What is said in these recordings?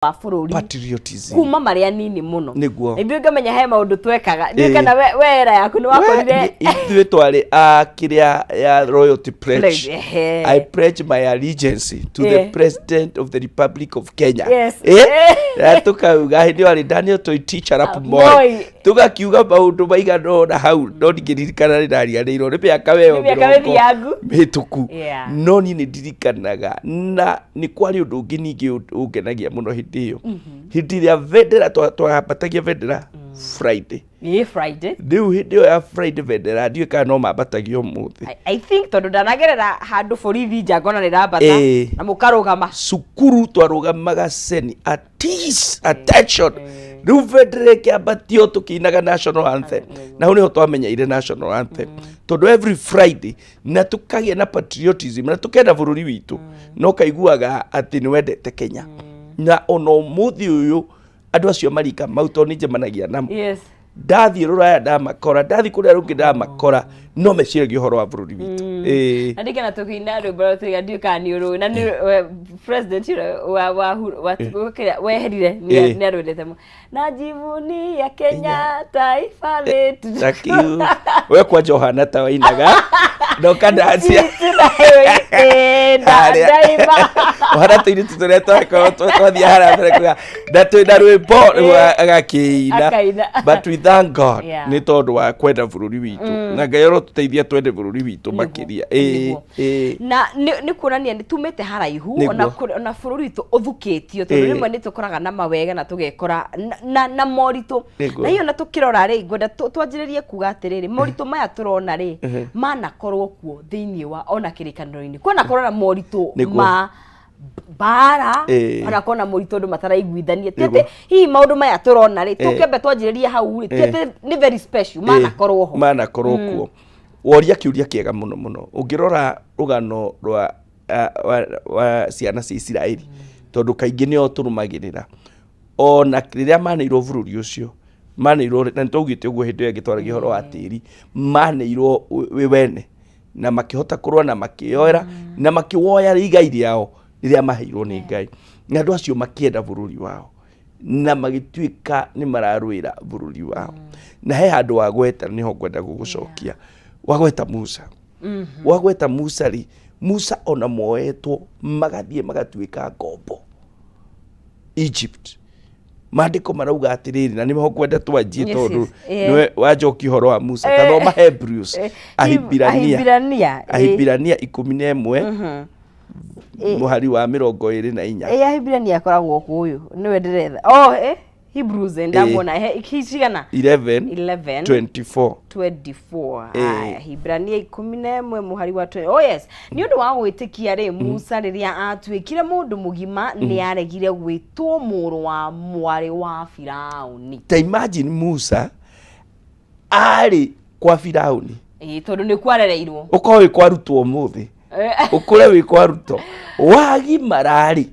wa bururi patriotism kuma maria nini muno niguo ndio ngamenya he maundu twekaga ndio kana wera yaku ni wakorire ithuĩ twari kiria ya royalty pledge. I pledge my allegiance to the president of the Republic of Kenya. Tukauga hindi wari Daniel Toy teacher up Moi tugakiuga maundu maigano na hau no ndigirikana ndirarianĩirwo nĩ mĩaka weo mĩhĩtũku no ni ndirikanaga na ni kwari undu ũngĩ ningĩ ũngenagia muno hindi iyo hindi ya vendera twahambatagia vendera Friday Friday riu hindi iyo ya Friday vendera ndiũ kana no mambatagio mũthĩ I think tondu ndanagerera handu borithi njangona nirambata na mukarugama cukuru twarugamaga seni attention riu vendera kiambatio tukinaga national anthem na hau niho twamenyeire national anthem tondu every Friday na tukagia na patriotism na tukenda bururi witu no kaiguaga ati ni wendete Kenya na ono muthi uyu andu acio marika mauto ni njemanagia namo ndathi ruraya ndamakora ndathi kuria rungi ndamakora no meciragia uhoro wa bururi witu andika na tukina rwimbo twiga ndiukani uru na ni president wa weherire ni arwendete mu najivunia Kenya taifa letu we kwa Johana ta wainaga no kandacia daima wara tuiri tutore twathia hara mbere kuga ndatwina rwimbo agakiina but we thank God ni tondu wa kwenda bururi witu na Ngai tuteithia twende bururi witu makiria na ni kuonania ni tumete haraihu ona bururi witu uthukitio tondu rimwe ni tukoraga na mawega na tugekora na morito na hiyo na tukirora ri ngwenda twanjiririe kuga atiriri morito maya turona ri manakorwo kuo thiini wa ona kirikaniro-ini kwona korona morito ma bara ona kona morito ndu mataraiguithanie tete hi maundu maya turona ri tukembe twanjiririe hau ri tete ni very special manakorwo kuo woria kiuria kiega muno ungirora rugano rwa ciana cia Israeli tondu kaingi nio turumagirira ona riria maneirwo bururi ucio maneirwo na ntugite uguo hindi ya gitwaragia horo wa tiri maneirwo wene na makihota kurwa na makioera na makiwoya igai riao riria maheirwo ni Ngai na andu acio makienda bururi wao na magituika ni mararwira bururi wao na he handu wa gweta niho ngwenda gugucokia wagweta Musa wagweta Musa ri Musa ona moetwo magathie magatuika ngombo Egypt maandiko marauga atiriri na nimeho kwenda twanjie tondu niwe wajoki horo wa Musa tathoma Hebrews Ahibirania 11 muhari wa 24 Ahibirania akoragwo kuyu niwe ndiretha Hebrews ndamona hicigana 11:24 Ahibirania 11 muhari wa 20 ni undu wa gwitikia ri Musa riria atwikire mundu mugima ni aregire gwitwo muru wa mwari wa Firauni ta imagine Musa ari kwa Firauni tondu ni kwarereirwo ukowe kwarutwo muthi ukure wi kwaruto wagi marari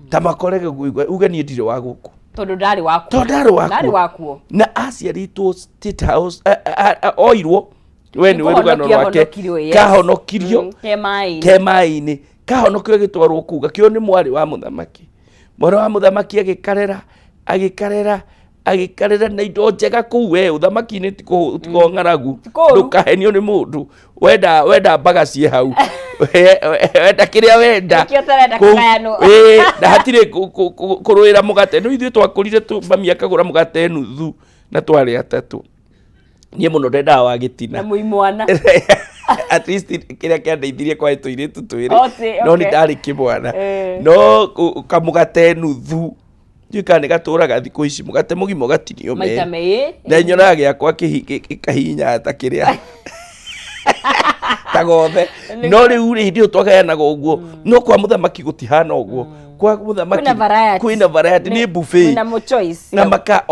tamakorege uga ni ndire wa guku tondu ndari wakuo na aciaritwo State House oirwo we ni rugano rwake kahonokirio kemaini kahonokio gitwarwo kuga kio ni mwari wa muthamaki agikarera na indo njega kuu we uthamaki ni tiko ng'aragu ndukahenio ni mundu wenda mbaga cie hau wenda kiria wenda na hatire kurwira mugate no ithuĩ twakurire mami akagura mugate nuthu na twari atatu nie muno ndenda wa gitina na muimwana at least kiria kiandeithirie kwa tuiritu twiri no ni ndari kimwana no kamugate nuthu Jikane gaturaga thiku ici mugate mugimo gatinio me na nyonaga giakwa kahinya ta kiria tagothe no riu ri ndio twagayanaga uguo no kwa muthamaki gutihana uguo kwa muthamaki kwina variety ni buffet na mo choice na maka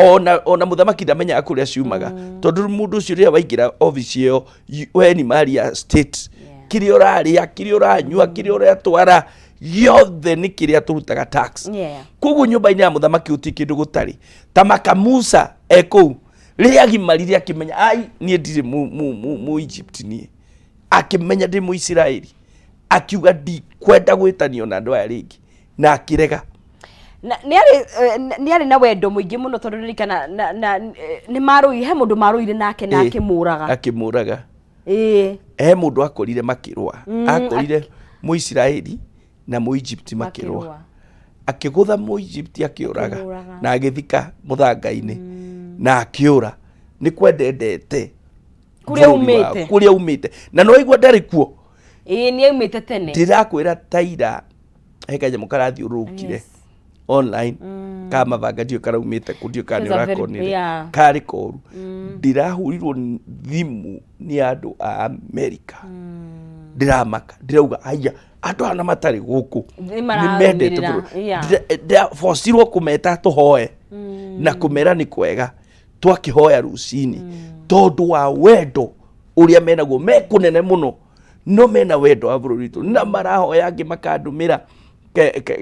ona muthamaki ndamenya kuria ciumaga tondu mundu ucio ria waingira office iyo we ni Maria State kiria uraria kiria uranyua kiria uratwara yothe ni kiria turutaga tax kugu nyumba-ini ya muthamaki uti kindu gutari tamaka Musa eku riria gimarire akimenya ai nie ndire mu Egypt ni akimenya ndi mu Israeli akiuga ndi kwenda gwitanio na andu aya ringi na akirega nĩ arĩ na wendo mũingĩ mũno tondũ ndirikana nĩ marũire he mũndũ marũire nake na akĩmũraga he mũndũ akorire makĩrũa akorire Mũisiraeli na Mũegypti makĩrũa akĩgũtha Mũegypti akĩũraga na agĩthika mũthanga-inĩ na akĩũra nĩ kwendete kũrĩa umĩte na no igua ndarĩ kuo nĩ aumĩte tene ndĩrakwĩra Taira he kanyamũ karathiũrũrũkire online kama vanga ndio karaumĩte kundio kana ũrakonire karĩ koru ndirahurirwo thimu nĩ andũ a America ndiramaka ndirauga aya andũ ana matarĩ gũkũ nĩ mendete forcirwo kũmeta tũhoe na kũmera nĩ kwega twakĩhoya rũcinĩ tondũ wa wendo ũrĩa menaguo mekũnene mũno no mena wendo wa bũrũri witũ na marahoya angĩ makandũmĩra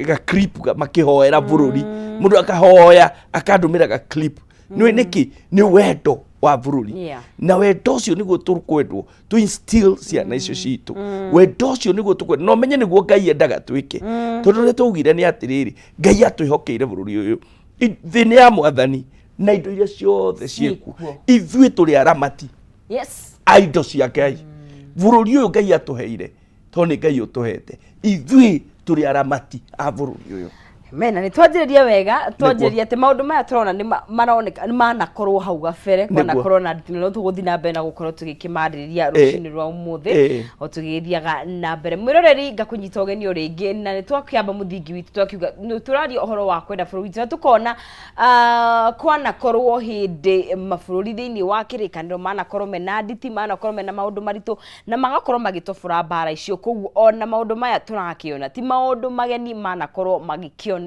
ga clip makĩhoera bũrũri mũndũ akahoya akandũmĩra ga clip nĩ nĩkĩ nĩ wendo wa bũrũri na wendo ũcio nĩguo tũkwendwo to instill ciana icio citũ wendo ũcio nĩguo tũkwendwo no menye nĩguo Ngai endaga twĩke tondũ nĩ tũugire nĩ atĩrĩrĩ Ngai atwĩhokeire bũrũri ũyũ thĩ nĩ ya Mwathani na indo iria ciothe ciĩkuo ithuĩ tũrĩ aramati indo cia Ngai bũrũri ũyũ Ngai atũheire tondũ nĩ Ngai ũtũhete ithuĩ tũrĩ aramati a bũrũri ũyũ mena nĩ twanjĩrĩria wega twanjĩrĩria atĩ maũndũ maya tũrona nĩ maroneka nĩ manakorwo hau gabere kwanakorwo na no tũgũthiĩ na mbere na gũkorwo tũgĩkĩmarĩria rũcinĩ rwa ũmũthĩ o tũgĩthiaga na mbere mwĩroreri ngakũnyita ũgeni o rĩngĩ na nĩ twakĩamba mũthingi witũ twakiuga tũraria ũhoro wa kwenda bũrũri witũ na tũkona kwanakorwo hĩndĩ mabũrũri thĩinĩ wa kĩrĩkanĩro manakorwo mena nditi manakorwo mena maũndũ maritũ na magakorwo magĩtobora mbara icio koguo ona maũndũ maya tũrakĩona ti maũndũ mageni manakorwo magĩkĩona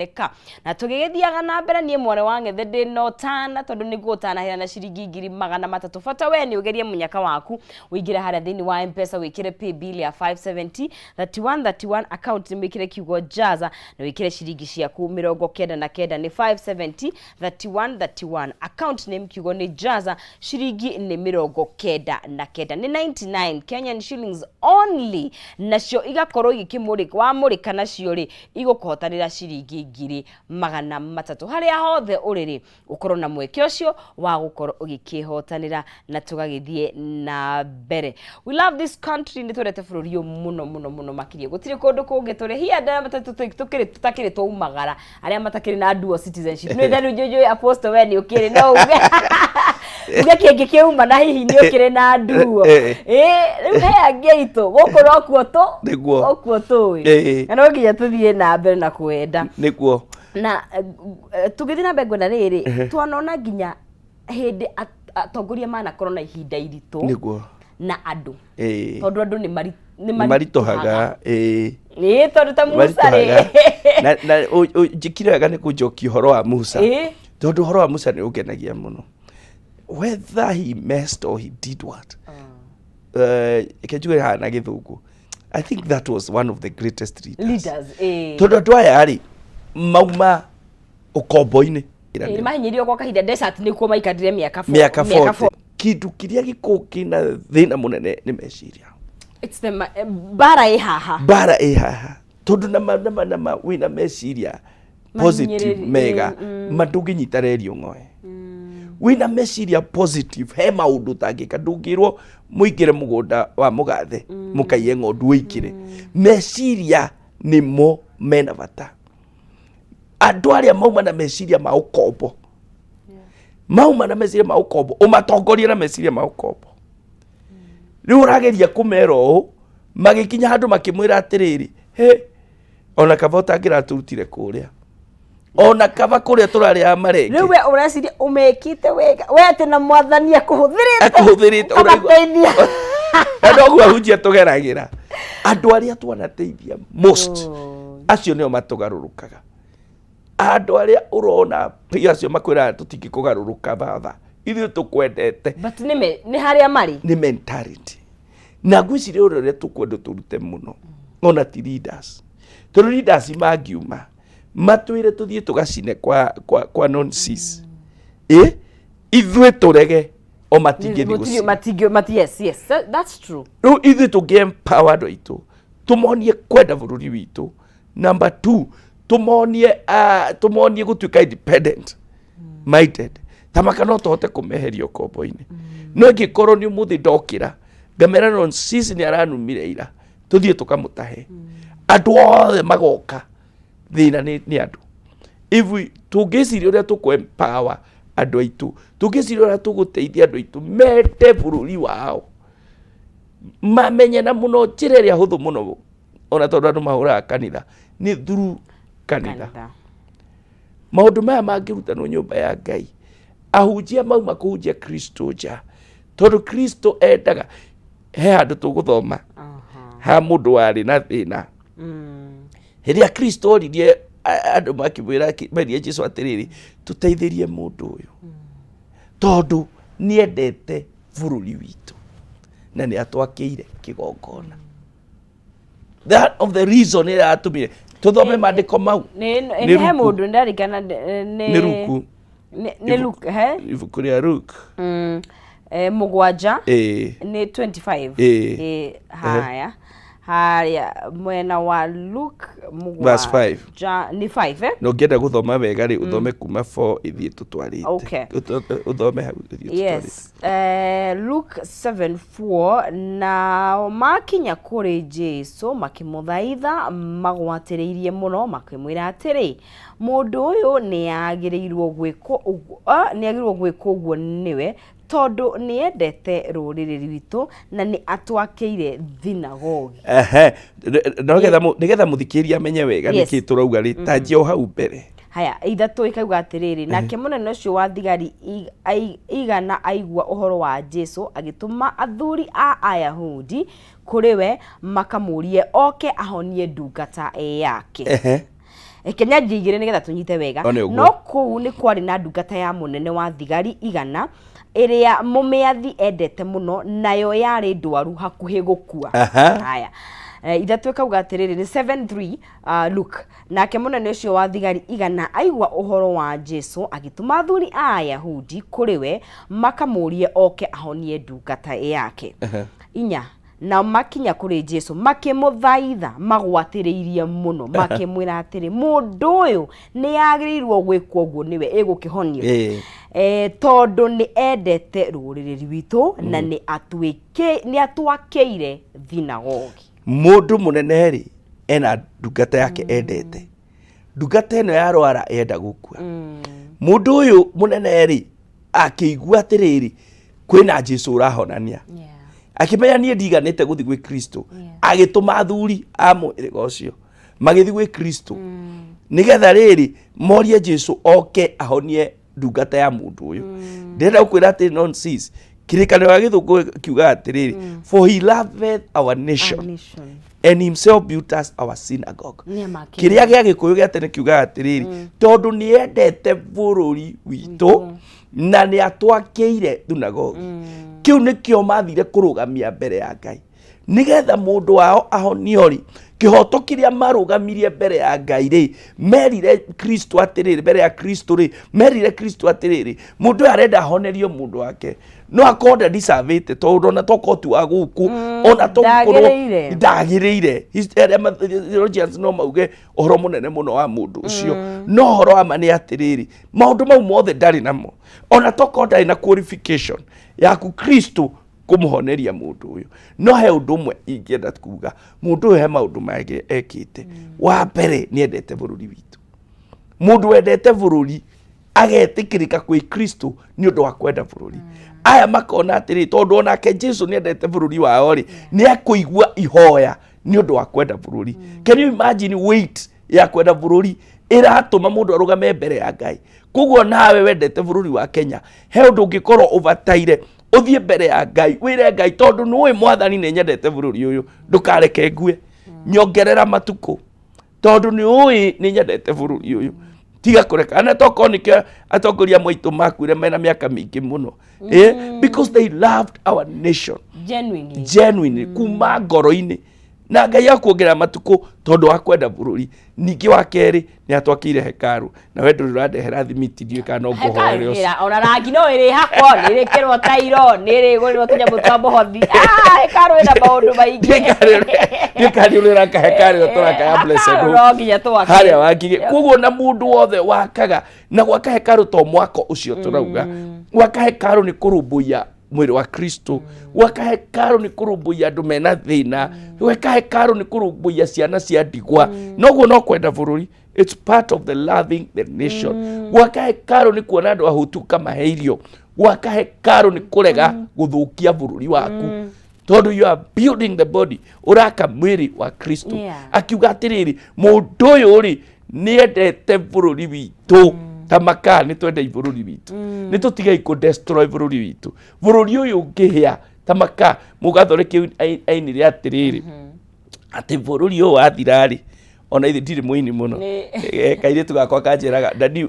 na tũgĩgĩthiaga na mbere niĩ mwana wa Ng'ethe ndĩno tana tondũ nĩguo ũtanaheana ciringi 300 bata we nĩ ũgerie mũnyaka waku ũingĩre harĩa thĩinĩ wa M-Pesa wĩkĩre pay bill ya 570 3131 account nĩ wĩkĩre kiugo jaza na wĩkĩre ciringi ciaku 99 nĩ 570 3131 account name kiugo nĩ jaza ciringi nĩ 99 nĩ 99 Kenyan shillings only nacio igakorwo igĩkĩmũrĩka wamũrĩka nacio rĩ igũkũhotanĩra ciringi 300 harĩa hothe ũrĩrĩ ũkorwo na mweke ũcio wa gũkorwo ũgĩkĩhotanĩra na tũgagĩthiĩ na mbere. We love this country nĩ twendete bũrũri ũyũ mũno makĩria gũtirĩ kũndũ kũngĩ tũrĩ hianda tũtakĩrĩ twaumagara arĩa matakĩrĩ na dual citizenship nĩ thendu jojo Apostle we nĩ ũkĩrĩ no uge uge kĩngĩ kĩuma na hihi nĩ ũkĩrĩ na duo rĩu he ngeitu gũkorwo okuo tũĩ na no nginya tũthiĩ na mbere na kwenda nĩguo na tũgĩthiĩ na mbere kwenda rĩrĩ twanona nginya hĩndĩ atongoria manakorwo na ihinda iritũ nĩguo na andũ tondũ andũ nĩ maritohaga tondũ ta Musa rĩ na njikire wega nĩ kũnjokia ũhoro wa Musa tondũ ũhoro wa Musa nĩ ũngenagia mũno whether he messed or he did what kenjuge hana gĩthũngũ I think that was one of the greatest leaders tondũ andũ aya rĩ mauma ũkombo-inĩ mahinyĩrio kwa kahinda desert nĩkuo maikarire mĩaka 40 kĩndũ kĩrĩa gĩkoragwo kĩna thĩna mũnene nĩ meciria it's the bara ĩ haha tondũ nama wĩna meciria positive mega mandũngĩnyita rerio ng'oe wĩna meciria positive he maũndũ tangĩka ndũngĩrwo mũingĩre mũgũnda wa mũgathe mũkaiye ng'ondu wĩikire meciria nĩmo mena bata andũ arĩa mauma na meciria ma ũkombo mauma na meciria ma ũkombo ũmatongoria na meciria ma ũkombo rĩu ũrageria kũmera ũũ magĩkinya handũ makĩmwĩra atĩrĩrĩ ona kaba ũtangĩratũrutire kũrĩa ona kaba kũrĩa tũrarĩa marenge rĩu we ũreciria ũmekĩte wega we atĩ na Mwathani akũhũthĩrĩte ũraigua na noguo ahunjia tũgeragĩra andũ arĩa twanateithia most acio nĩo matũgarũrũkaga andũ arĩa ũrona pia acio makwĩra tũtingĩkũgarũrũka baba ithuĩ tũkwendete but nĩ harĩa marĩ nĩ mentality na ngwĩciria ũrĩa tũkwenda tũrute mũno ona ti leaders tondũ leaders mangiuma matwĩre tũthiĩ tũgacine kwa nonsense ithuĩ tũrege o matingĩthiĩ yes that's true rĩu ithuĩ tũngĩ empower andũ aitũ tũmonie kwenda bũrũri witũ number 2 tumonie gutuika independent minded tamaka no tohote kumeheria kombo-ini no ngikorwo ni umuthi ndokira ngamera no sisi ni aranumire ira tuthie tukamutahe andu othe magoka thina ni andu if tungiciria uria tukwempower andu aitu tungiciria uria tuguteithia andu aitu mete bururi wao mamenye na muno njira iria huthu muno ona tondu andu mahuraga kanitha ni through kanitha maundu maya mangirutanwo nyumba ya Ngai ahunjia mau makuhunjia Kristo nja tondu Kristo endaga he handu tuguthoma ha mundu wari na thina hiria Kristo oririe andu makimwira merie Jesu atiriri tuteithirie mundu uyu tondu niendete bururi witu na ni atwakiire kigongona that of the reason ira atumire tuthome maandiko mau ni he mundu ndarikana ni Luku ni Luke he ibuku ria Luke mugwanja ni 25 haya haya mwena wa Luke mugwanja ni 5 no ngenda guthoma wega ri uthome kuma 4 ithie tutwarite okay uthome hau ithie yes Luke 7:4 na makinya kuri Jesu makimuthaitha magwatiriirie muno makimwira atiri mundu uyu ni agirirwo gwiko uguo niwe tondu ni endete ruriri rwitu na ni atwakiire thinagogi nigetha muthikiria amenye wega niki turauga ri tanjio hau mbere haya ithatu ikauga atiriri nake munene ucio wa thigari igana aigua uhoro wa Jesu agituma athuri a Ayahudi kuriwe makamurie oke ahonie ndungata yake Kenya njigire nigetha tunyite wega no kuu ni kwari na ndungata ya munene wa thigari igana iria mumiathi endete muno nayo yari ndwaru hakuhi gukua haya ithatu ikauga atiriri ni 7:3 Luke nake munene ucio wa thigari igana aigua uhoro wa Jesu agituma athuri a Ayahudi kuriwe makamurie oke ahonie ndungata yake inya na makinya kuri Jesu makimuthaitha magwatiriirie muno makimwira atiri mundu uyu ni agirirwo gwikwo guo niwe egukihonio tondu ni endete ruriri rwitu na ni atwakiire thinagogi mundu munene ri ena ndungata yake endete ndungata eno yarwara enda gukua mundu uyu munene ri akigua atiriri kwina Jesu urahonania akimenya nie ndiganite guthi gwi Kristo agituma athuri amwiriga ucio magithi gwi Kristo nigetha riri morie Jesu oke ahonie ndungata ya mundu uyu ndenda gukwira ati nonsense kirikaniro ya githungu kiuga atiriri for he loveth our nation and himself built us our synagogue kiria gia gikuyu gia tene kiuga atiriri tondu ni endete bururi witu na ni atwakiire thunagogi kiu nikio mathire kurugamia mbere ya Ngai nigetha mundu wao ahoniori kihoto kiria marugamirie mbere ya Ngai ri merire Kristo atiriri mbere ya Kristo ri merire Kristo atiriri mundu arenda ahonerio mundu wake no akonda disavete tondu na tokotu wa guku ona tokorwo ndagiriire theologians no mauge ohoro munene muno wa mundu ucio no horo ama ni atiriri maundu mau mothe ndari namo ona tokonda ina qualification yaku Kristo kumuhoneria mundu uyu no he undu mwe ingenda kuga mundu he maundu mage ekite wa mbere ni endete bururi witu mundu wendete bururi agetikirika kwi Kristo ni undu wa kwenda bururi aya makona atiri tondu onake Jesu ni endete bururi wao ri ni akuigua ihoya ni undu wa kwenda bururi can you imagine weight ya kwenda bururi iratuma mundu arugame mbere ya Ngai kuguo nawe wendete bururi wa Kenya he undu ungikorwo overtire uthie mbere ya Ngai wire Ngai tondu nuwe mwathani ni nyendete bururi uyu ndukareke ngue nyongerera matuko tondu ni uyi ni nyendete bururi uyu tiga kureka ana tokonikio atongoria mwitu makwire mena miaka mingi muno because they loved our nation genuinely kuma ngoro-ini na Ngai akuongerera matuko tondu wa kwenda bururi. Ningi wa keri ni atwakire hekaru na we nduri urandehera thimiti ndiu kana ngohore ucio ona rangi no iri hakwa ni ri kirwo tairo ni ri gurirwo tunyamu twa muhothi hekaru ina maundu maingi nikari urira ka hekaru turaka ya blessed no nginya twake haria wakige kuguo na mundu wothe wakaga na gwaka hekaru to mwako ucio turauga gwaka hekaru ni kurumbuya mwiri wa Kristo gwaka hekaru ni kurumbuya andu mena thina gwaka hekaru ni kurumbuya ciana cia ndigwa noguo no kwenda bururi. It's part of the loving the nation. Gwaka hekaru ni kuona andu ahutu kama heirio. Gwaka hekaru ni kurega guthukia bururi waku tondu you are building the body, uraka mwiri wa Kristo. Akiuga atiriri mundu uyu ri ni endete bururi witu tamaka ni twende bururi witu ni tutigai ku destroy bururi witu. Bururi uyu ungihia tamaka mugathoreke ainire atiriri ati bururi uyu wathirari ona ithi ndiri muini muno kaire tugakwa kanjiraga ndani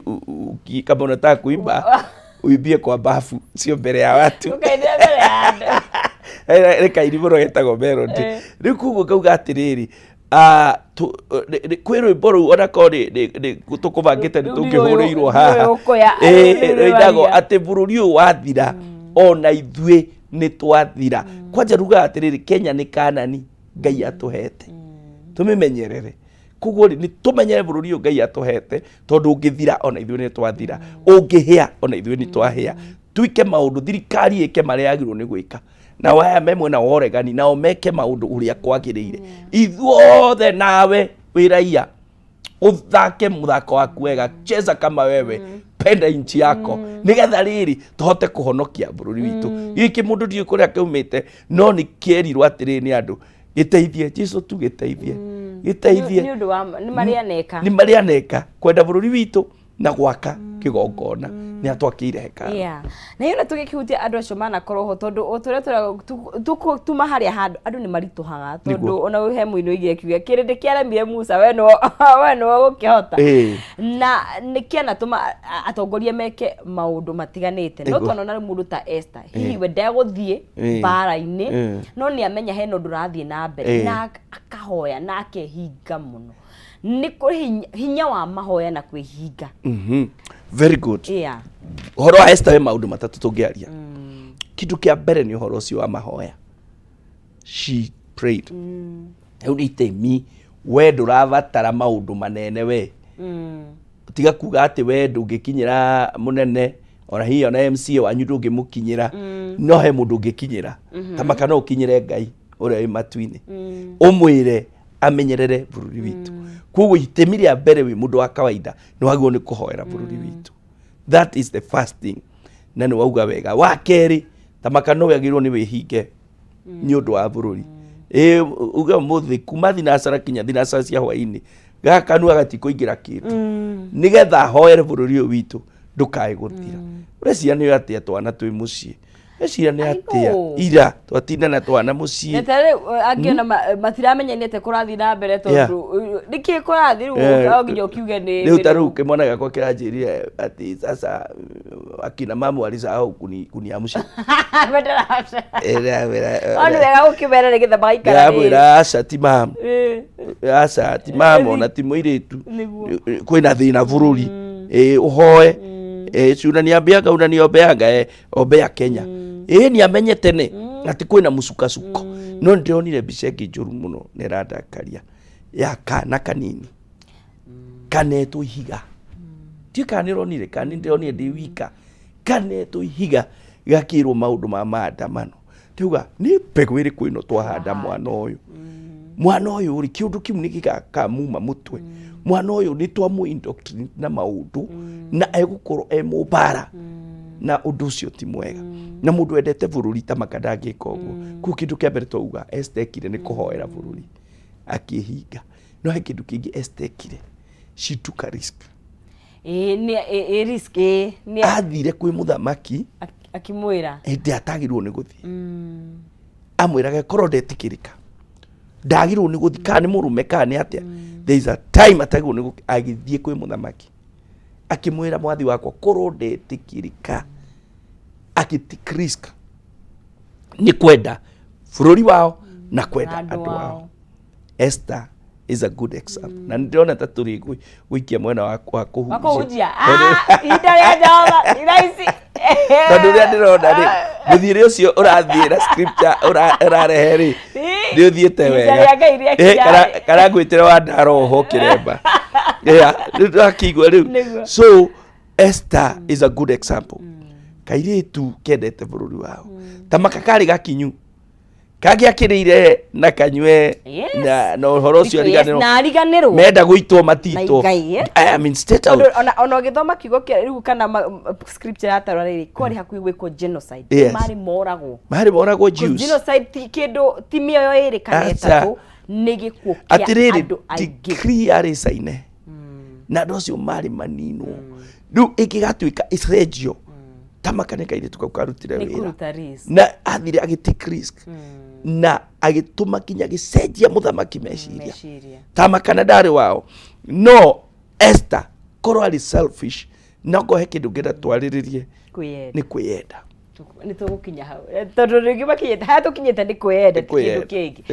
kama unataka kuimba uibie kwa bafu sio mbele ya watu ukaide mbele ya andu reka iriboro getagwo melody riu kuguo kauga atiriri kwä rwä mbo rå u ona korwo nä tå kå bangä te nä tå ngä hå rä irwo haha rwändagwo atä bå rå ri å yå wathira ona ithuä nä twathira. Kwanja ruga atä rä rä Kenya nä Kanani Ngai atå hete tå mä menyerere. Koguo nä tå menyere bå rå ri å Ngai atå hete tondå å ngä thira ona ithuä nä twathira å ngä hä ona ithuä nä twahä twike maå ndå thirikari ä ke marä a agirwo nä gwä ka na waya me mwena wa uregani nao meke maundu uria kwagirire ithuothe nawe wi raia uthake muthako waku wega cheza kama wewe penda inchi yako nigetha riri tuhote kuhonokia bururi witu giki mundu ndiu kuria kaumite no ni kierirwo atiri ni andu giteithie Jesu tu giteithie ni undu wa ni marianeka kwenda bururi witu na gwaka kigongona ni atwakire hekaru na yona tugikihutia andu acio manakorwo ho tondu utore tuma haria handu andu ni marituhaga tondu ona he muino igire kiuga kirinde kiaremire Musa we no gukihota na nikiana tuma atongorie meke maundu matiganite no twana na mundu ta Esther hihi we ndaguthie bara-ini no ni amenya he no ndurathie na mbere na akahoya na akehinga muno ni kuri hinya wa mahoya na kwihinga. Very good. Horo wa Esther we maundu matatu tungiaria kindu kia mbere ni horo ucio wa mahoya. She prayed. Riu ni itemi we ndurabatara maundu manene we tiga kuga ati we ndungikinyira munene ona hiyo na MC wanyu ndungimukinyira no he mundu ungikinyira tamaka no ukinyire Ngai uria wi matu-ini umwire amenyerere bururi witu. Koguo itemi ria mbere wi mundu wa kawaida ni wagwo ni kuhoera bururi witu. That is the first thing. Na ni wauga wega. Wa keri tamaka no yagirwo ni wihinge ni undu wa bururi. Uga muthi kuma thinacara kinya thinacara cia hwaini gaka nu agati kuingira kindu nigetha hoere bururi uyu witu ndukae guthira. Ureciria ni atia twana twi mucii eciria ni atia ira twatindana twana mucii netare angiona matiramenyanite kurathi na mbere tondu niki kurathi ru nginya ukiuge ni riu taru kimona gakwa kiranjiria ati sasa akina mamu alisahau kuniamsha onu wega ukimera nigetha magaikara mwira aca ti mamu aca ti mamu ona ti muiritu kwina thina bururi uhoe ciuna ni ambianga una ni ombeanga ombea Kenya ni amenye tene ati kwina musuka-suko no ndionire mbica ingi njuru muno ni randakaria ya kana kanini kanetwo ihiga ti kanironire kani ndionire ndi wika kanetwo ihiga gakirwo maundu ma maandamano tiuga ni mbegu iriku ino twahanda mwana uyu ri kiundu kimu nigikamuma mutwe mwana uyu ni twamu indoctrinate na maundu na egukorwo mubara na undu ucio ti mwega na mundu endete bururi tamaka ndangika uguo ku kindu kia mbere twauga estekire ni kuhoera bururi akihinga no he kindu kingi estekire she took a risk ni risk ni athire kwi muthamaki akimwira ndi atagirwo ni guthii amwiraga korwo ndetikirika ndagirwo ni guthii kana ni murume kana ni atia there is a time atagirwo ni agithie kwi muthamaki akimwira mwathi wakwa korwo ndetikirika akitikriska ni kwenda bururi wao na kwenda andu wao Esther is a good example. Na ndiona taturi wikia mwena wa kuhujia. Kuhujia. Italia jawa iraisi. Tondu ria ndirona ri muthire ucio urathie na scripture urareheri ndio thiete wega kana gwitire wa ndaroho kiremba ndakigwa riu. So Esther is a good example. Kairitu kendete bururi wao tamaka kari gakinyu kagi akirire na kanywe na horo ucio ariganiro menda guitwo matito. I mean state out ona githoma kigo riu kana scripture ya tarwa riri kwari hakui gwiko genocide mari moragwo Jews. Genocide kindu ti mioyo iri kana etatu ni gikuo kia andu aingi decree saine na docio mari manino riu ikigatuika Israel tamaka ne kaire tukakarutira wira na athire agitake risk na agituma kinya gicenjia muthamaki meciria tamaka na ndari wao. No Esther korwo ari selfish na kohe kindu ngenda twariririe ni kwiyenda ni tugukinya hau tondu ringi makinyete ha tukinyete ni kwiyenda kindu kingi.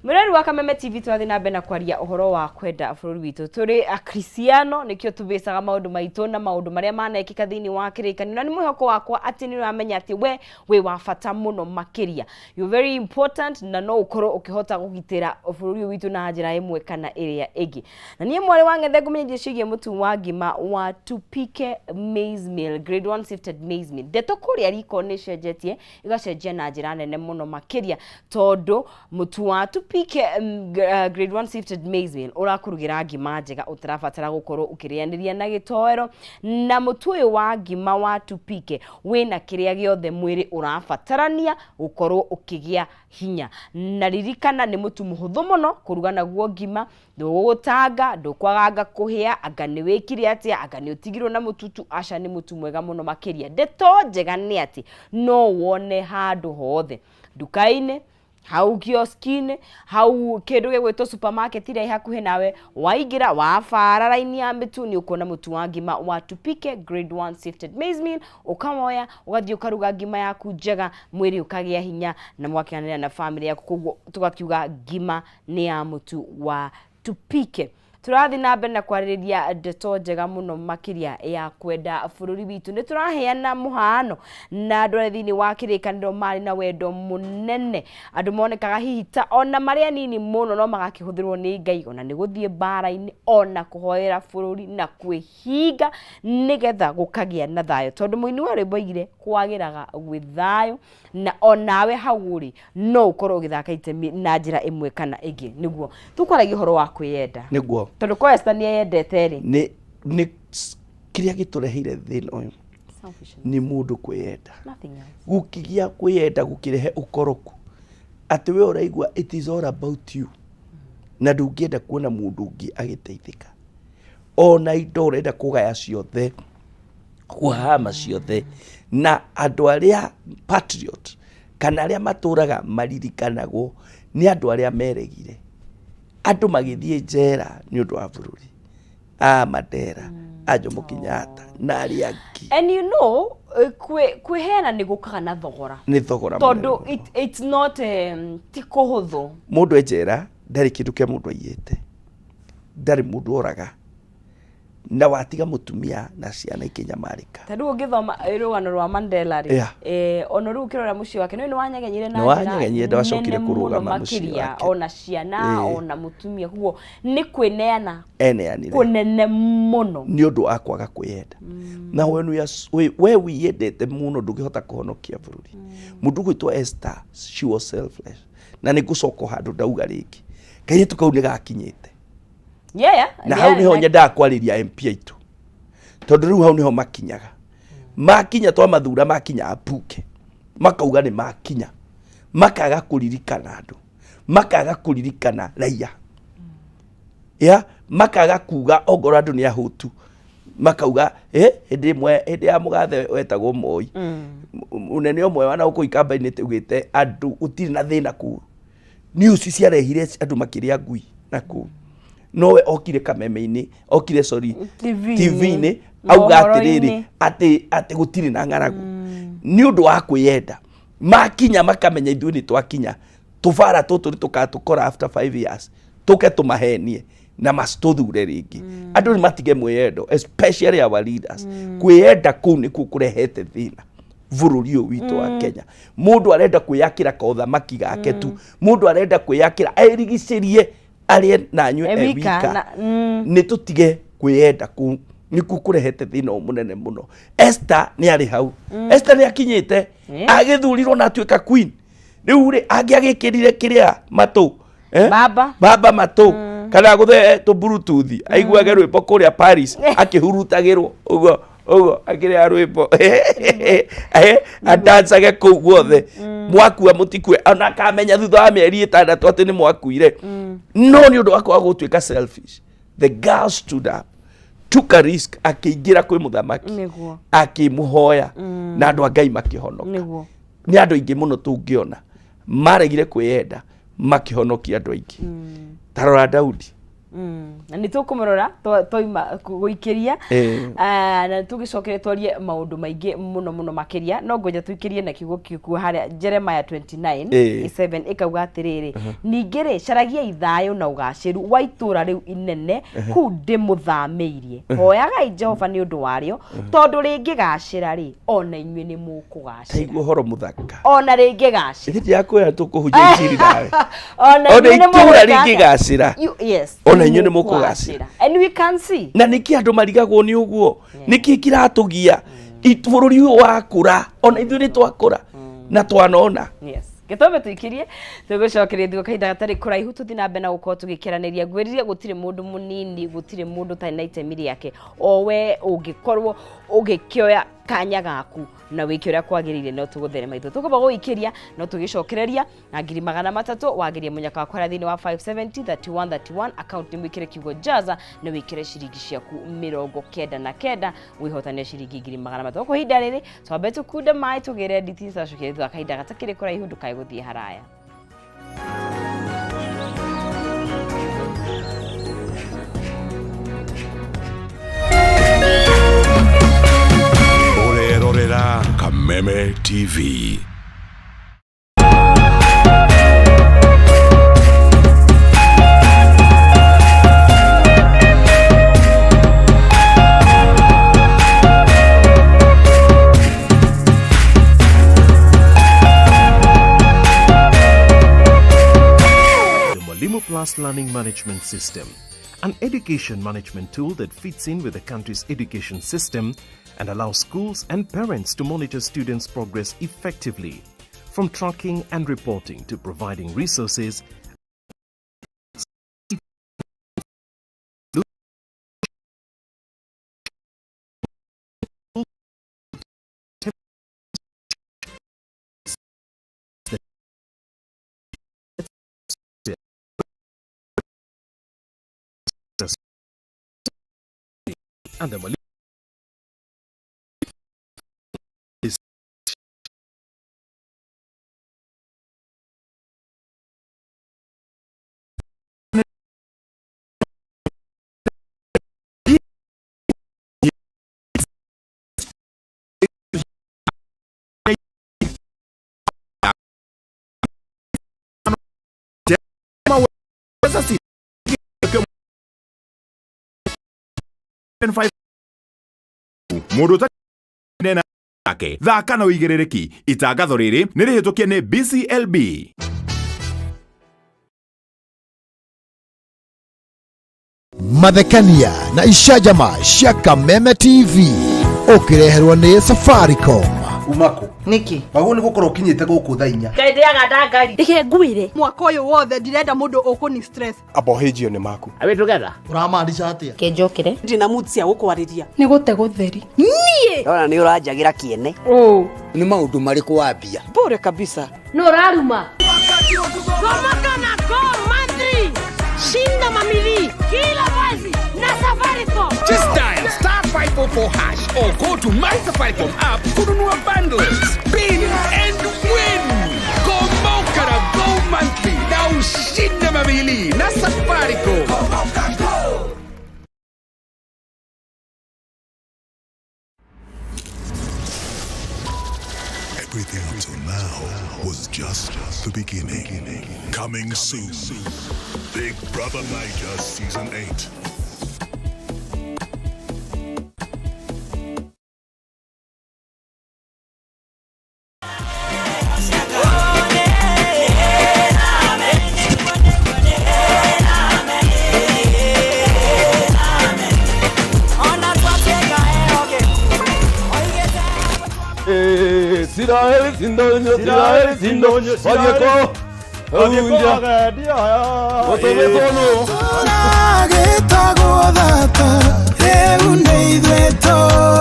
Murari wa Kameme TV twathi na mbena kwaria uhoro wa kwenda bururi witu turi akristiano nikio tubicaga maundu maitu na maundu maria manekika thiini wa kirikani na ni mwihoko wakwa ati ni uramenya ati we wa bata muno makiria. You very important na no ukorwo ukihota gugitira bururi witu na njira imwe kana iria ingi. Na nie mwari wa ngethe ngumenye cigie mutu wa ngima wa tupike maize meal grade 1 sifted maize meal deto kuria riko ni cenjetie igacenjia na njira nene muno makiria tondu mutu wa tupike grade 1 sifted maize meal urakurugira ngima njega utarabatara gukorwo ukirianiria na gitoero na mutu uyu wa ngima wa tupike wina kiria giothe mwiri urabatarania gukorwo ukigia hinya. Na ririkana ni mutu muhuthu muno kuruga naguo ngima ndugutanga ndukwaganga kuhia anga ni wikire atia anga ni utigirwo na mututu aca ni mutu mwega muno makiria. Ndeto njega ni ati no wone handu hothe dukaine hau kioskine hau kindu gegwitwo supermarket ira hakuhe nawe waigira wafara raini ya mitu ni ukona mutu wa ngima wa tupike grade 1 sifted maize meal ukamoya ugathii ukaruga ngima yaku njega mwiri ukagia hinya na mwakianira na family yaku koguo tugakiuga ngima ni ya mutu wa tupike. Turathi na mbere na kwariria ndeto njega muno makiria ya kwenda bururi witu ni turaheana muhano na andu thiini wa kirikaniro mari na wendo munene andu monekaga hihita ona maria nini muno no magakihuthirwo ni Ngai ona ni guthie bara-ini ona kuhoera bururi na kwihinga nigetha gukagia na thayo tondu muini wa rwimbo igire kwagiraga gwithayo na onawe haguri no ukorwo ugithaka itemi na njira imwe kana ingi niguo tukwaragia horo wa kwiyenda niguo tondu kwa Esther ni yendete ri ni kiria gitureheire thina uyu ni mundu kwiyenda gukigia kwiyenda gukirehe ukoroku ati we uraigwa it is all about you na ndungienda kuona mundu ungi agiteithika ona indo urenda kugaya ciothe kuhama ciothe na andu aria patriot kana aria maturaga maririkanagwo ni andu aria meregire andu magithie njera ni undu wa bururi Mandela Jomo Kenyatta na aria angi. And you know kwihena ni gukaga na thogora ni thogora tondu it's not ti kuhuthu mundu enjera ndari kindu kia mundu aiyete ndari mundu oraga na watiga mutumia na ciana ikinyamarika tadu ugithoma rugano rwa Mandela ri ono ru kirora muci wake ni wanyagenyire na wanyagenyire ndawacokire kurugama muci wake ona ciana ona mutumia huo ni kwineana eneanire kunene muno ni undu akwaga kwiyenda na we wiyendete muno ndungihota kuhonokia bururi mundu gwitwa Esther she was selfless na ni gucoko handu ndauga ringi kaire tukau ni gakinyite na hau niho nyenda kwariria MP aitu tondu riu hau niho makinyaga makinya twa mathura makinya apuke makauga ni makinya makaga kuririkana andu makaga kuririkana raia makaga kuga ogoro andu ni ahutu makauga hindi ya mugathe wetagwo Moi unene omwe wana uko ikamba-ini tugite andu utiri na thina ku news ciarehire andu makiria ngui na ku nowe okire Kameme-ini okire TV-ini auga atiriri ati gutiri na ng'aragu ni undu wa kwiyenda makinya makamenya ithuĩ ni twakinya tubara tutu tukatukora after 5 years tuke tumahenie na mastuthure ringi andu ni matige mwiyendo, especially our leaders. Kwiyenda kuu ni kukurehete thina bururi uyu witu wa Kenya. Mundu arenda kwiyakira kauthamaki gake tu, mundu arenda kwiyakira airigicerie arie na nywe ewika. Ni tutige kwiyenda kuu ni kukurehete thina munene muno. Esther ni ari hau, Esther ni akinyite agithurirwo na atuika queen. Riu ri agiagikirire kiria matu baba matu kana guthe to bluetooth aiguage rwimbo kuria Paris akihurutagirwo ugo akiria rwimbo adansage kuu guothe mwakua mutikue ona kamenya thutha wa mieri 6 ati ni mwakuire. No ni undu wakwa gutuika selfish. The girl stood up, took a risk, akiingira kwi muthamaki akimuhoya na andu a Ngai makihonoka. Ni andu ingi muno tungiona maregire kwiyenda makihonokia andu aingi. Tarora Daudi na ni tukumurora toima guikiria na tugicokere twarie maundu maingi muno makiria. No ngoja tuikirie na kiugo kiku haria Jeremiah 29:7 ikauga atiriri ningire caragia ithayo na ugaciru wa itura riu inene ku ndi muthamiirie hoyagai Jehova ni undu wario tondu ringi gacira ri ona inywe ni mukugacira. Taiguo horo muthaka ona ringi gacira ndi yakwira tukuhunjia injiri nawe ona itura ringi gacira. Yes, ona inywe ni mukugacira. And we can see na niki andu marigagwo ni uguo niki kiratugia bururi uyu wakura ona ithuĩ ni twakura na twanona. Yes, gitobe tuikirie tugucokeria thigå kahinda gatari kuraihu tuthi na mbere na gukorwo tugikiraniria. Ngwiririe gutire mundu munini, gutire mundu tari na itemi riake. O we ungikorwo ugikioya kanya gaku na wiki uria kwagirire no tuguthere maitho tukuba guikiria no tugicokereria na 300 wagirie munyaka wa kwara thini wa 570 account ni mwikire kiugo jaza na wikire shiringi ciaku 99 wihotane shiringi 300 kwa hinda riri twabe tukunde mai tugire details acukire thwa kahinda gatakire kuraihu ndukae guthie haraya. Kameme TV. The Mwalimu Plus Learning Management System, an education management tool that fits in with the country's education system and allows schools and parents to monitor students' progress effectively, from tracking and reporting to providing resources. And the Mundu nena ake thaka na uigiririki itangatho riri ni rihitukie ni BCLB. Mathekania na ishajama cia Kameme TV ukireherwo ni Safaricom. Umako niki wagu ni gukorwo kinyite guku thaa 4 kaithiaga ndangari ndike ngwire mwaka uyu wothe ndirenda mundu ukuni stress abohejio ni maku awe together uramaanisha atia kenjokire ndina mutsia gukwariria ni gute gutheri nie ona ni uranjagira kiene ni maundu mariku wambia bure kabisa no raruma Komaka go mandri shinda mamili kila mwezi na Safaricom. Just dial *544# or go to my Safaricom app kununua bundles, spin and win. Komaka na go monthly na ushinda mamili na Safaricom. Everything up till now was just the beginning. Coming soon, Big Brother Niger Season 8. Sirael sindonyo, Sirael sindonyo, Wadieko, Wadieko agadia, Watono, Turagetago data, Eundeidweto,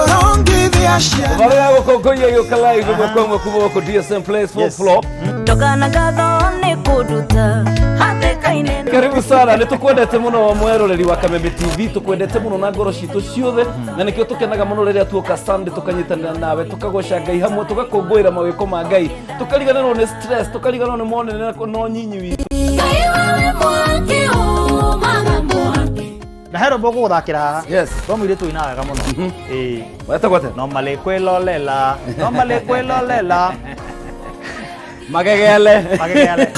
Rongiviasha. Varia gokokoye yokalai gokomo kuboko DSM Place 4th floor. Tokana gatho ne kuduta, hate kaine. Karibu sana, nitukwendete muno mweroreri wa Kameme TV, tukwendete muno na ngoro citu ciothe, na nikio tukenaga muno riria tuoka Sunday tukanyitanira nawe, tukagoca Ngai hamwe, tukakungwira mawiko ma Ngai, tukariganirwo ni stress, tukariganirwo ni monene no nyinyi witu. Ngai wale mwake o mama mwake. Na hero boko guthakira. Yes. Tomire tu ina wega muno. Weta gwate. No male kwelolela. No male kwelolela. Magegele. Magegele.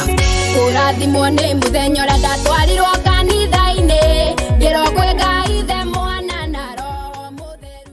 Urathimwo nĩ mũthenya ũrĩa ndatwarirwo kanitha-inĩ ngĩrwo kwĩ Ngai ithe mwana na roho mũtheru.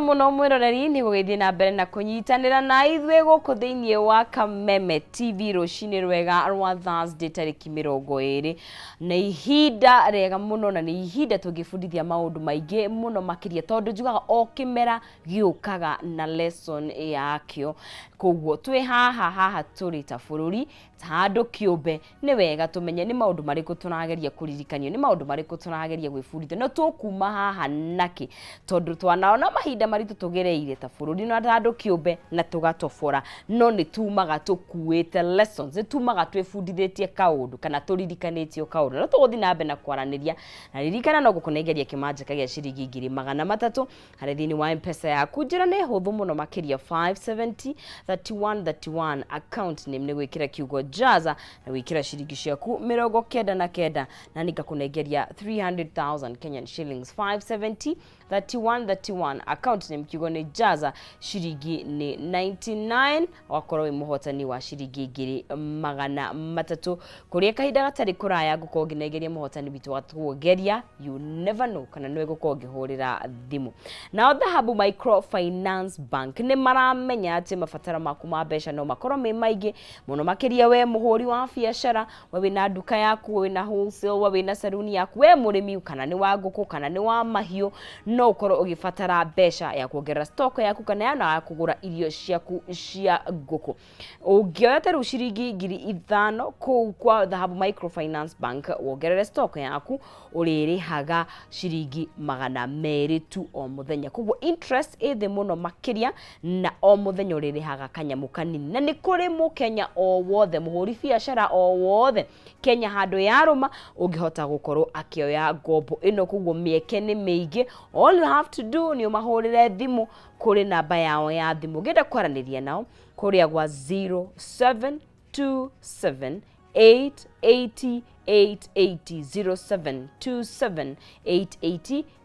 Muno mwiroreri ni gugithie na mbere na kunyitanira na ithwe guku thiini wa Kameme TV rucini rwega rwa Thursday tariki 20 na ihinda rega muno na ni ihinda tungifundithia maundu maingi muno makiria tondu njugaga o kimera giukaga na lesson yakio koguo twi haha turi ta bururi handu kiumbe ni wega tumenye ni maundu mariku tunageria kuririkanio ni maundu mariku tunageria gwifundithia no tukuma haha naki tondu twanaona mahinda maritu tugereire ta bururi na handu kiumbe na tugatobora no ni tumaga tukuite lessons ni tumaga twifundithitie kaundu kana turirikanitio kaundu no tuguthi na mbe na kwaraniria na ririkana no gukunegeria kimanja kagia ciringi 300 hari thini wa M-Pesa yaku njira ni huthu muno makiria 570 3131 account name ni gwikira kiugo jaza na gwikira ciringi ciaku 99 na nikakunegeria 300,000 Kenyan shillings 570 3131 account name kiugo ni jaza ciringi ni 99 wakorwo wi muhotani wa ciringi 300 kuria kahinda gatari kuraya gukorwo nginegeria muhotani bitu watugeria you never know kana niwe gukorwo ngihurira thimu na Dhahabu Microfinance Bank ni maramenya ati mafatara maku ma mbeca no makorwo me maigi muno makiria we muhuri wa biashara we wina duka yaku we na wholesale we wina saluni yaku we murimi kana ni wa nguku kana ni wa mahiu no ukorwo ugifatara mbeca ya kuongerera stock yaku kana ya kugura irio ciaku cia nguku ungioya taru ciringi 5,000 ku kwa Dhahabu Microfinance Bank wongerere stock yaku uririhaga ciringi 200 tu o muthenya koguo interest ithe muno makiria na o muthenya uririhaga kanyamu kanini na ni kuri mukenya o wothe muhuri biashara o wothe Kenya handu yaruma ungihota gukorwo akioya ngombo ino koguo mieke ni meige all you have to do ni umahurire thimu kuri namba yao ya thimu ngenda kwaraniria nao kuria gwa 0727 880 0727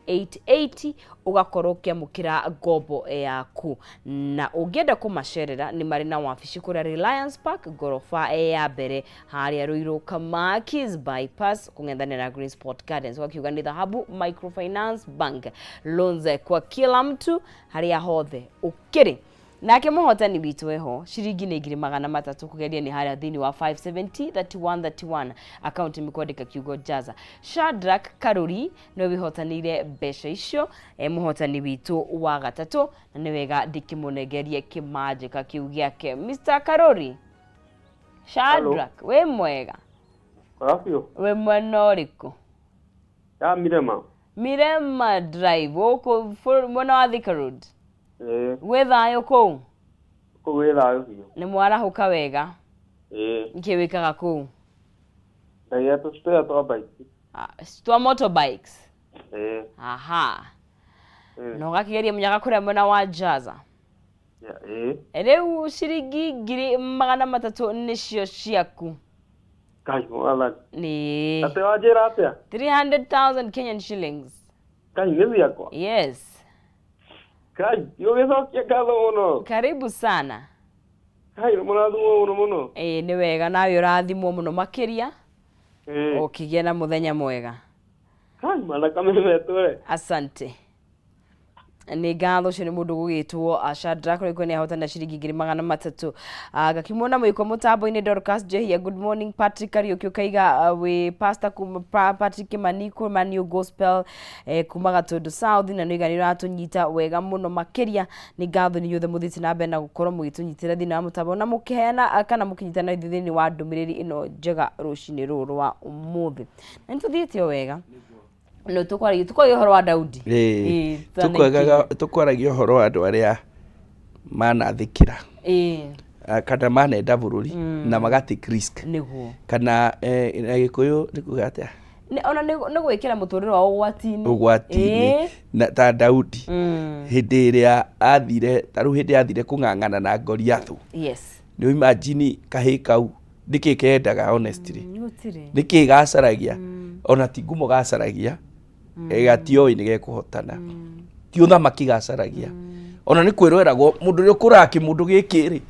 880 ugakorwo kiamukira ngombo yaku na ungienda kumacerera ni mari na wabici kuria Reliance Park gorofa ya mbere haria Ruiru Kamakis bypass kung'ethanira Green Sport Gardens wakiuga ni Dhahabu Microfinance Bank loans kwa kila mtu haria hothe ukiri nake muhotani bitu eho ciringi ni 300 kugeria ni haria thini wa 570 3131 account mikwandika kiugo jaza Shadrack Karuri no wihotanire mbeca icio muhotani bitu wa gatatu na ni wega ndikimunegerie kimajika kiu giake Mr Karuri Shadrack we mwega Rafio we mwanoriku ya Mirema drive uko mwana wa Thika Road wethayo kou wethayo hiyo ni mwarahuka wega nkiwikaga kou ndagia tu spare to bike twa motorbikes aha no gakigeria munyaga kuria mwena wa Jaza Rĩu ciringi 300 nĩcio ciaku. Kai wala. Ni. Ate wajira atia? 300,000 Kenyan shillings. Kai ngizi yako? Yes. Kai, yogecokia ngatho muno. Karibu sana. Kai, mũrathimwo muno. Nĩ wega nawe ũrathimwo mũno makĩria. Ũkĩgĩa na mũthenya mwega. Kai, mana Kameme tũre. Asante. Nĩ ngatho cio nĩ mũndũ gũgĩtwo Shadrack Roiko nĩ ahotana ciringi 300. Gakimona mwiko mũtambo-inĩ Dorcas Jehia, good morning Patrick Kariuki ukaiga we pastor Patrick Maniko Manio Gospel kuma Gatundu South na nĩ iganĩro atũnyita wega mũno makĩria. Nĩ ngatho nĩ yothe mũthiti na mbere na gũkorwo mũgĩtũnyitĩra thĩinĩ wa mũtambo na mũkĩheana kana mũkĩnyitana thĩinĩ wa ndũmĩrĩri ĩno njega rũcinĩ rũrũ rwa ũmũthĩ. Na nĩtũthiĩte o wega. No tukwaragia uhoro wa Daudi. Tukwaragia uhoro wa andu aria manathikira. Kana manenda bururi na magati risk. Niguo. Kana Gikuyu nikuga atia? Ona nĩ gwĩkĩra mũtũrĩre wa ũgwati-inĩ na ta Daudi hĩndĩ ĩrĩa athire taru hĩndĩ athire kũng'ang'ana na Goliathu. Yes. Nĩ imagine kahĩ kau ndĩkĩ kendaga honestly. Nĩkĩ gacaragia ona ti ngumo gacaragia gatioĩ nĩ gekũhotana. Ti ũthamaki gacaragia. Ona nĩ kwĩrweragwo mũndũ ũrĩa ũkũraki mũndũ gĩkĩ-rĩ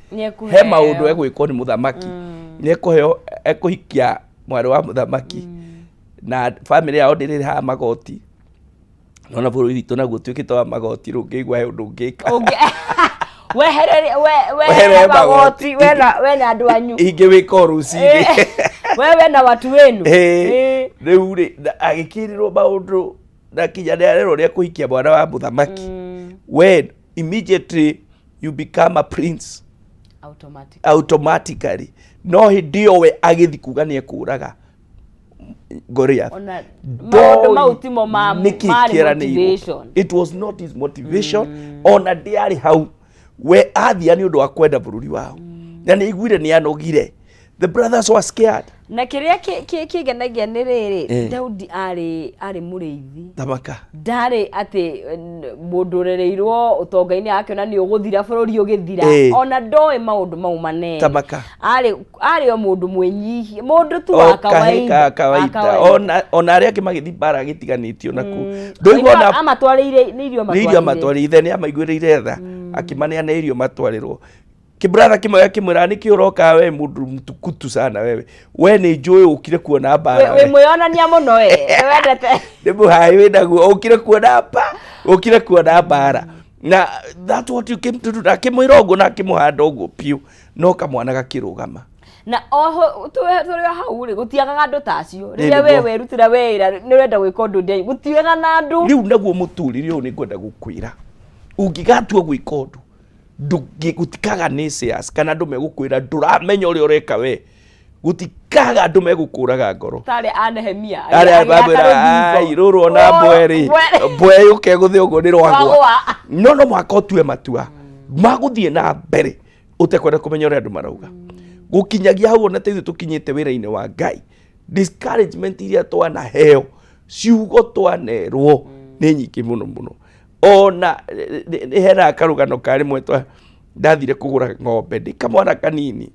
he maũndũ egwĩkwo nĩ mũthamaki. Nĩ ekũheo ekũhikia mwarĩ wa mũthamaki na family yao ndĩrĩ ha magoti. Ona bũrũri witũ naguo tuĩkĩte wa magoti rũngĩigua he ũndũ ũngĩka. Wehere magoti wena andũ anyu. Ingĩwĩka rũcinĩ. Wewe na watu wenu. Rĩu rĩ agĩkĩrĩrwo maũndũ na kinya nĩ arerwo nĩ ekũhikia mwana wa mũthamaki. When immediately you become a prince automatically no hĩndĩ ĩyo we agĩthi kuga nĩ ekũraga Goliath. Maũndũ mau timo motivation. It was not his motivation. Ona ndĩarĩ hau we athia nĩ ũndũ wa kwenda bũrũri wao na nĩ aiguire nĩ anogire. The brothers were scared. Na kĩrĩa kĩgenagia nĩ rĩrĩ Daudi arĩ mũrĩithi. Thamaka. Ndarĩ atĩ mũndũ ũrereirwo ũtonga-inĩ akĩona nĩ ũgũthira bũrũri ũgĩthira. Ona ndoĩ maũndũ mau manene. Thamaka. Arĩ o mũndũ mwĩnyihie, mũndũ tu wa kawaida. Ona arĩa angĩ magĩthi mbara gĩtiganĩtio naku. Ndũigua amatwarĩire nĩ irio matwarĩire nĩ amaiguĩrĩire tha akĩmaneana irio matwarĩrwo. Kibrother kimoya kimwira niki uroka we mundu mtukutu sana wewe. We ni njui ukire kuona mbara. We mwionania muno we. Wendete. Nĩmu hai we naguo ukire kuona mbara. Na that's what you came to do. Na kimwira uguo na kimuhanda uguo piu. No kamwana gakirugama. Na oho turi hau ri gutiagaga andu tacio. Riria we werutira wira ni urenda gwika undu ndei. Gutiaga na andu. Riu naguo muturire uyu ni ngwenda gukwira. Ungigatua gwika undu gutikaga nĩcias kana andu megũkwĩra ndũramenya ũrĩa ũreka we gutikaga andu megũkũraga ngoro tare Anehemia ai rũrũ ona mbweri mbwe yuke guthi ũguo nĩ rwagwa no mwaka ũtue matua magũthiĩ na mbere ũtekwenda kũmenya ũrĩa andũ marauga gũkinyagia hau ona teithio tũkinyĩte wĩra-inĩ wa Ngai discouragement iria twanaheo ciugo twanerwo nĩ nyingĩ mũno ona hera karugano kari mwetwa ndathire kugura ng'ombe ndikamwana kanini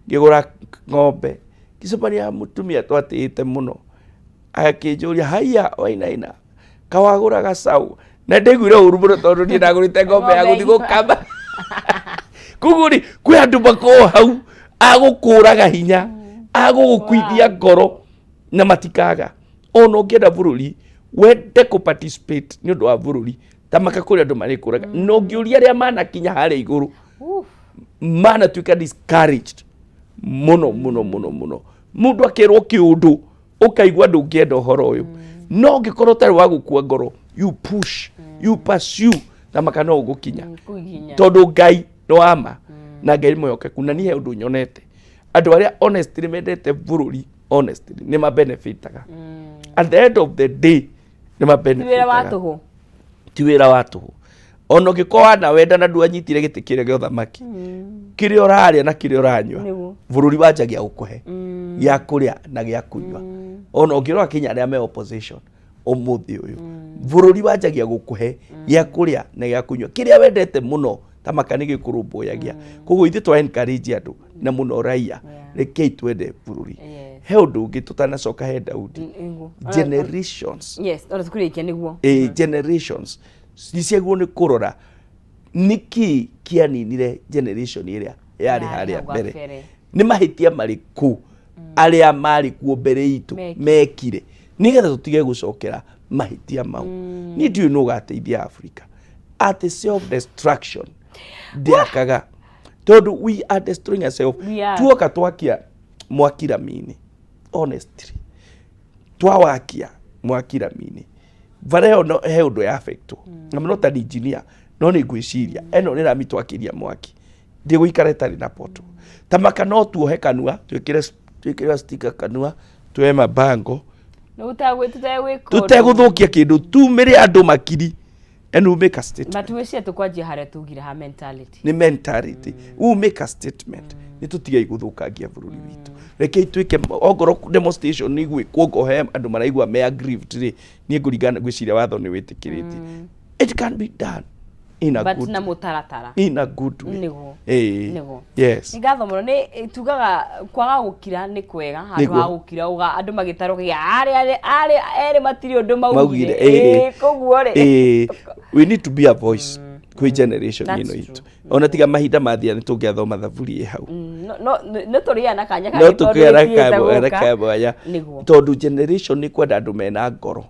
ngigura ng'ombe kicopania mutumia twatĩte muno akĩnjũria haiya Wainaina kawagura gacau na ndĩguire ũru mũno tondũ niĩ ndagũrĩte ng'ombe ya gũthiĩ gũkama kuguri kwĩ andũ makorwo hau agũkũraga hinya agũgũkuithia ngoro na matikaga ona ũngĩenda bũrũri wende kũ-participate nĩ ũndũ wa bũrũri tamaka kũrĩa andũ marĩkũraga no ngĩũria arĩa manakinya harĩa igũrũ manatuĩka discouraged mũno mũndũ akĩrwo kĩũndũ ũkaigua ndũngĩenda ũhoro ũyũ no ũngĩkorwo ũtarĩ wa gũkua ngoro you push you pursue tamaka no ũgũkinya tondũ Ngai no ama na Ngai mwĩhokeku na niĩ he ũndũ nyonete andũ arĩa honestly mendete bũrũri honestly nĩ mabenefitaga at the end of the day nĩ mabenefitaga ti wĩra wa tũhũ ona ũngĩkorwo na wenda na ndwanyitire gĩtĩ kĩrĩa gĩa ũthamaki kĩrĩa ũrarĩa na kĩrĩa ũranyua bũrũri wanjagia gũkũhe gĩa kũrĩa na gĩa kũnyua ona ũngĩrora Kenya arĩa me opposition ũmũthĩ ũyũ bũrũri wanjagia gũkũhe gĩa kũrĩa na gĩa kũnyua kĩrĩa wendete mũno tamakani gikurumbuyagia koguo ithe twa encourage andu na muno raia rekei twende bururi he undu ungi tutanacoka he Daudi generations ona tukurikia niguo generations niciaguo ni kurora niki kianinire generation iria yari haria mbere ni mahitia mariku aria mari kuo mbere itu mekire nigetha tutige gucokera mahitia mau ni ndiu no gateithia Africa at self destruction ndiakaga tondu we are destroying ourselves tuoka twakia mwakira mini honestly twawakia mwakira mini vareo no he undu ya affect I'm not an engineer no ni gwiciria eno ni rami twakiria mwaki ndi guikara tari na poto tamaka no tuohe kanua twikire sticker kanua twe mabango no tutagwiko tuteguthukia kindu tumire andu makiri and we make a statement but we see tukwanjia haria tugire ha mentality ni mentality we make a statement ni tutige iguthukangia bururi witu reke itwike ogoro demonstration ni gwikwo ngohe andu maraigwa me aggrieved ri ni ngurigana gwiciria watho ni witikiriti it can be done in a but good na mutaratara in a good way nigo yes ngatho muno ni tugaga kwaga gukira ni kwega handu ha gukira uga andu magitarokia ari ere matiri undu maugire koguo ri we need to be a voice kwi generation ino itu ona tiga mahinda mathia ni tungiathoma thaburi hau no turiana kanya no tukiara kabo ya tondu generation ni kwenda andu mena ngoro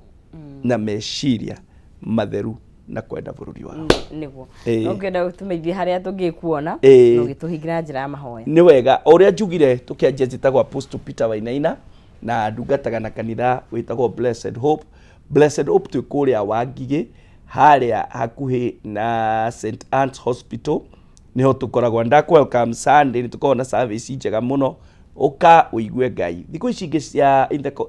na meciria matheru na kwenda bururi wao niguo ngenda utumeithie haria tungikuona no gituhingira njira ya mahoya ni wega uria njugire tukianjia njitagwo Apostle Peter Wainaina na ndungataga na kanitha witagwo Blessed Hope twikuria Wangigi haria hakuhi na St Anne's Hospital niho tukoragwo ndak welcome Sunday ni tukona service njega muno uka uigue Ngai thiku ici ingi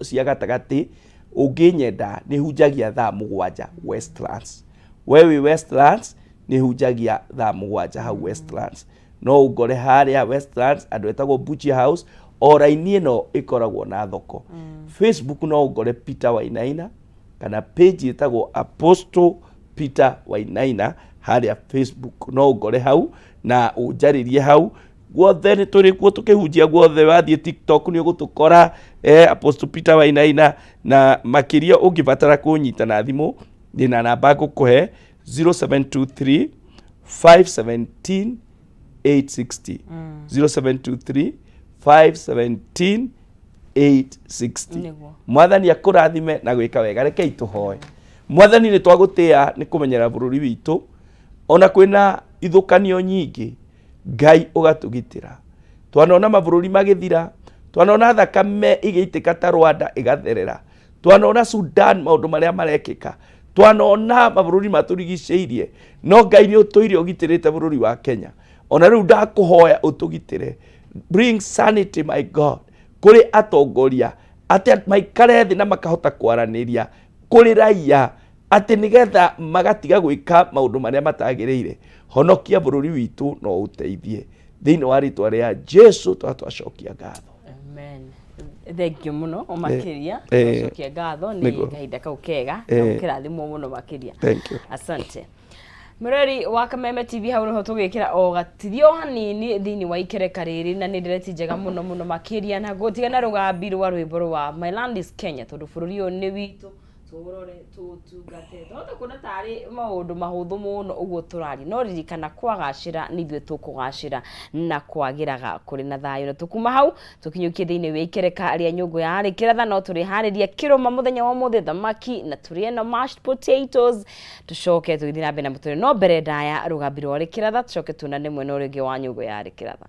cia gatagati unginyenda ni hunjagia thaa 7 Westlands wewe Westlands ni hunjagia thaa 7 hau Westlands no ugore haria Westlands andu etagwo Butcher House oraini no ikoragwo na thoko Facebook no ugore Peter Wainaina kana page etagwo Apostle Peter Wainaina haria Facebook no ugore hau na unjaririe hau guothe ni turi kuo tukihunjia guothe wathie TikTok ni ugutukora Apostle Peter Wainaina na makiria ungibatara kunyita na thimu ndina namba ngukuhe 0723 517 860 0723 517 860 mwathani akurathime na gwika wega reke ituhoe mwathani ni twagutia ni kumenyera bururi witu ona kwina ithukanio nyingi Ngai ugatugitira twanona mabururi magithira twanona thakame igeitika ta Rwanda igatherera twanona Sudan maundu maria marekika twanona mabururi maturigiceirie no Ngai ni utuire ugitirite bururi wa Kenya ona riu ndakuhoya utugitire bring sanity my God kuri atongoria ati maikare thi na makahota kwaraniria kuri raia ati nigetha magatiga gwika maundu maria matagiriire honokia bururi witu no uteithie thiini wa ritwa ria Jesu twatwacokia ngatho amen thank you muno o makiria twacokia ngatho ni kahinda kau kega na kirathimo muno makiria thank you asante Mureri wa Kameme TV hau no tugikira o gatirio hanini thiini wa ikereka riri na ni ndireti njega muno makiria na gutiga na rugambi rwa rwimbo rwa My Land is Kenya tondu bururi uyu ni witu tugorore tutugate tondu kuna tari maundu mahuthu muno uguo turari no ririkana kwagacira nithwe tukugacira na kwagiraga kuri na thayo na tukuma hau tukinyukie thiini wa ikereka ria nyungu ya rikiratha no turi hariria kiroma muthenya wa muthe thamaki na turi na mashed potatoes tucoke tugithi na mbere na muturi no mbere ndaya rugambi rwa rikiratha tucoke tunane mwena uringi wa nyungu ya rikiratha